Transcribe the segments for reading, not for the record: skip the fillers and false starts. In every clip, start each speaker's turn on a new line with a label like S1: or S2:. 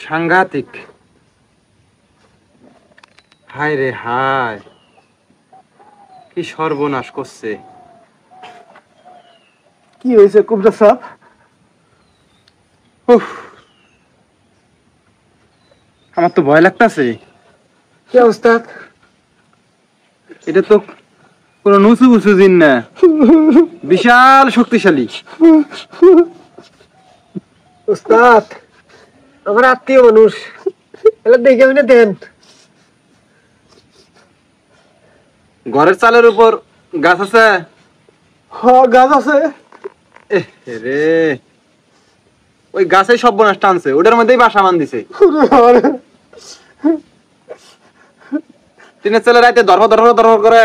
S1: সাংঘাতিক। হায় রে হায়, কি সর্বনাশ করছে।
S2: কি হয়েছে কুবরা সাহেব?
S1: আমার তো ভয় লাগতেছে।
S2: কি অবস্থা?
S1: এটা তো কোন নুচু বুচু জিন না, বিশাল শক্তিশালী।
S2: উস্তাদ, আমার আত্মীয় মানুষ, এলা দেখে আমি না দেন।
S1: ঘরের চালের উপর গাছ আছে?
S2: হ্যাঁ গাছ আছে।
S1: রে ওই গাছে সব বনাস টানছে, ওটার মধ্যেই বাসা মান দিছে। টিনের ছেলে রাইতে দরবার দরবার দরবার করে।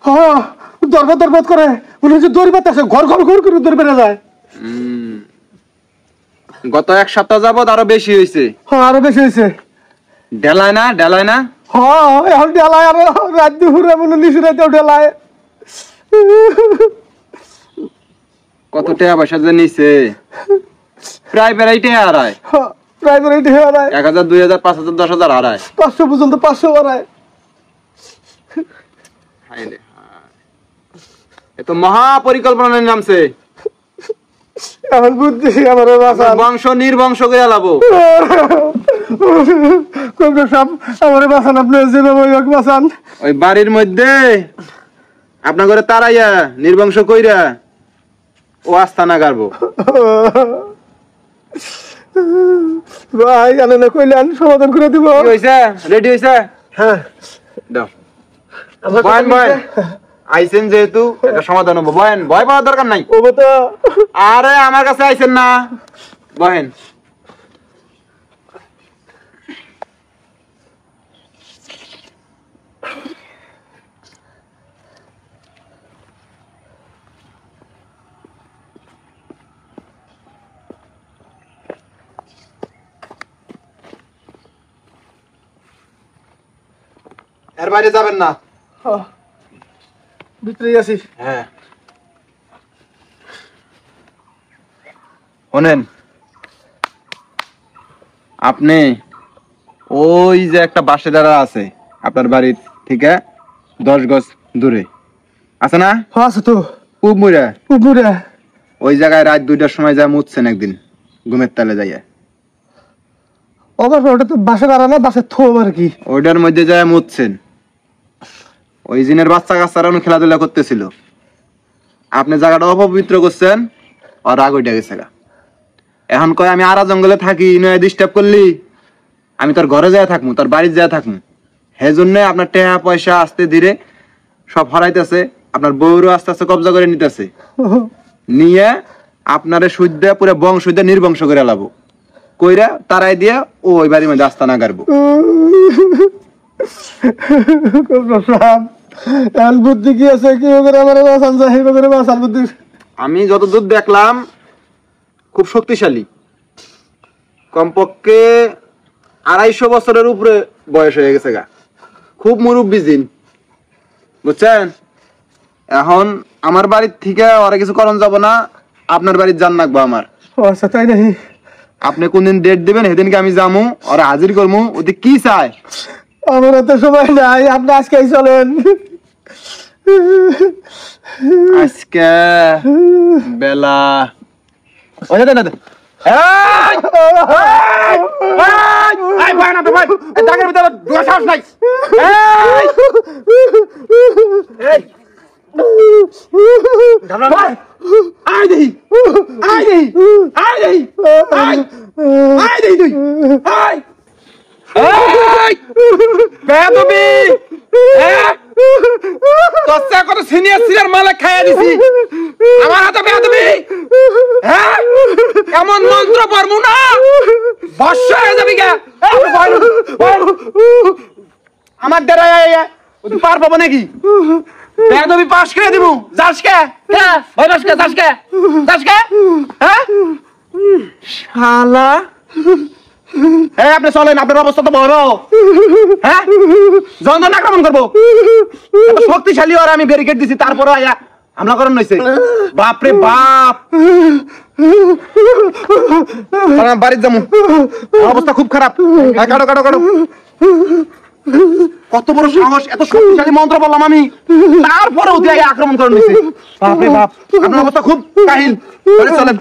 S2: হ্যাঁ দরবার দরবার করে, মনে হচ্ছে দৌড় বাতাসে ঘর ঘর ঘর করে দৌড় বেড়ে যায়।
S1: গত এক সপ্তাহ যাবত আরো বেশি হয়েছে।
S2: হ্যাঁ আরো বেশি হয়েছে।
S1: ডেলায় না ডেলায় না?
S2: হ্যাঁ এখন ডেলায়, আরো রাত দুপুরে মনে নিচু রাতেও ডেলায়।
S1: কত টাকা পয়সা যে নিছে? প্রায় প্রায় টাকা হারায়।
S2: প্রায় প্রায় টাকা হারায়।
S1: 1000, 2000, 5000, 10,000 হারায়।
S2: 500 পর্যন্ত 500 হারায়।
S1: এ তো মহা পরিকল্পনা নামছে।
S2: এখন বুদ্ধি আমার বাঁচান,
S1: বংশ নির্বংশ করে লাবো।
S2: আমার বাঁচান, আপনি যেভাবে বাঁচান।
S1: ওই বাড়ির মধ্যে আপনার ঘরে তারাইয়া নির্বংশ কইরা ও আস্তানা গাড়বো।
S2: ভাই জানেন না কইলেন সমাধান করে দিব।
S1: হইছে? রেডি হইছে?
S2: হ্যাঁ
S1: দাও বয়েন বয়েন, আইছেন যেহেতু এটা সমাধান হবো। বয়েন, ভয় পাওয়ার দরকার নাই।
S2: ওবো তো।
S1: আরে আমার কাছে আইছেন না, বহেন। এর বাইরে যাবেন না।
S2: ভিতরে আছি।
S1: হ্যাঁ শোনেন, আপনি ওই যে একটা বাসে দাঁড়া আছে আপনার বাড়ির থেকে 10 গজ দূরে আছে না?
S2: আছে তো।
S1: পুবমুড়া
S2: পুবমুড়া
S1: ওই জায়গায় রাত 2টার সময় যা মুছছেন একদিন ঘুমের তালে যাইয়া।
S2: ওটা তো বাসে দাঁড়া না, বাসে থোম আর কি।
S1: ওইটার মধ্যে যায় মুছছেন। ওই জিনের বাচ্চা কাচ্চারা খেলাধুলা করতেছিল, আপনি জায়গাটা অপবিত্র করছেন, আর রাগ ওইটা গেছে গা। এখন কয় আমি আরা জঙ্গলে থাকি, নয় ডিস্টার্ব করলি আমি তোর ঘরে যায় থাকবো, তোর বাড়িতে যায় থাকবো। সেই জন্য আপনার টাকা পয়সা আস্তে ধীরে সব হারাইতেছে, আপনার বউরও আস্তে আস্তে কবজা করে নিতেছে, নিয়ে আপনারে সুদ পুরো বংশ নির্বংশ করে লাবো কইরা তারাই দিয়ে ও ওই বাড়ির মধ্যে আস্তানা গাড়বো।
S2: বুদ্ধি কি আছে? কি আমার বাসান যায় বাসান বুদ্ধি।
S1: আমি যতদূর দেখলাম খুব শক্তিশালী, কমপক্ষে 250 বছরের উপরে বয়স হয়ে গেছে গা, খুব মুরব্বী জিন, বুঝছেন? এখন আমার বাড়ির থেকে ওরা কিছু করণ যাব না, আপনার বাড়ির জান রাখবো আমার।
S2: আচ্ছা তাই নাকি?
S1: আপনি কোনদিন ডেট দিবেন সেদিনকে আমি যাবো, ওরা হাজির করবো। ওতে কি চায়?
S2: আমার তো সময় নাই, আপনি আজকেই চলেন।
S1: আজকে বেলা কত সিনিয়র সিনিয়র মালা খাইয়া দিছি আমার হাতে বেয়াদবি। হ্যাঁ এমন মন্ত্র পড়মু না বর্ষ হয়ে যাবি গা। আমার দ্বারা পার পাবো নাকি? বেয়াদবি পাশ করে দিব। যাস কে? হ্যাঁ ভয় পাস কে? যাস কে? যাস কে? হ্যাঁ শালা। হ্যাঁ আপনি চলেন, আপনার অবস্থা তো বড়। হ্যাঁ যন্ত্রণা আক্রমণ করবো, শক্তিশালী আর আমি ব্যারিকেড দিছি, তারপরে আয়া হামলা করেন নইছে বাপ রে বাপ বাড়ির যাবো অবস্থা খুব খারাপ হ্যাঁ কাটো কাটো কাটো কত বড় সাহস এত শক্তিশালী মন্ত্র বললাম আমি তারপরেও দিয়ে আক্রমণ করে নিছে বাপ রে বাপ আপনার অবস্থা খুব কাহিল চলেন